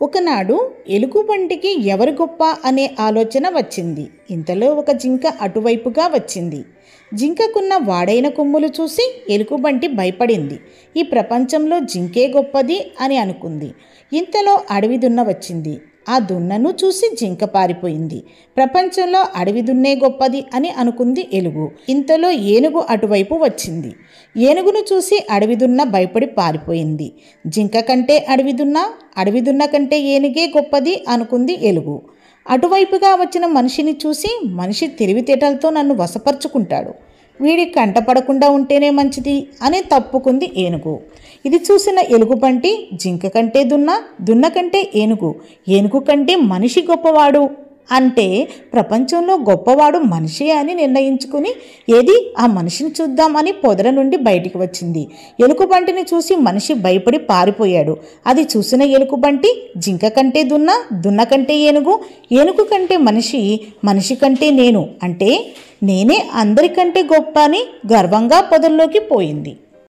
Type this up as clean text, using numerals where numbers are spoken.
ఒకనాడు ఎలుగుబంటికి ఎవరు గొప్ప అనే ఆలోచన వచ్చింది. ఇంతలో ఒక జింక అటువైపుగా వచ్చింది. జింకకున్న వాడైన కొమ్ములు చూసి ఎలుగుబంటి భయపడింది. ఈ ప్రపంచంలో జింకే గొప్పది అని అనుకుంది. ఇంతలో అడవి దున్న వచ్చింది. ఆ దున్నను చూసి జింక పారిపోయింది. ప్రపంచంలో అడవి దున్నే గొప్పది అని అనుకుంది ఎలుగు. ఇంతలో ఏనుగు అటువైపు వచ్చింది. ఏనుగును చూసి అడవి దున్న భయపడి పారిపోయింది. జింక కంటే అడవి దున్న కంటే ఏనుగే గొప్పది అనుకుంది ఎలుగు. అటువైపుగా వచ్చిన మనిషిని చూసి మనిషి తెలివితేటలతో నన్ను వశపరుచుకుంటాడు, వీడి కంటపడకుండా ఉంటేనే మంచిది అని తప్పుకుంది ఏనుగు. ఇది చూసిన ఎలుగుబంటి జింక కంటే దున్న కంటే ఏనుగు కంటే మనిషి గొప్పవాడు అంటే ప్రపంచంలో గొప్పవాడు మనిషి అని నిర్ణయించుకుని ఏది ఆ మనిషిని చూద్దామని పొదల నుండి బయటికి వచ్చింది. ఎలుగుబంటిని చూసి మనిషి భయపడి పారిపోయాడు. అది చూసిన ఎలుగుబంటి జింక కంటే దున్న కంటే ఏనుగు కంటే మనిషి కంటే నేను అంటే నేనే అందరికంటే గొప్ప అని గర్వంగా పొదల్లోకి పోయింది.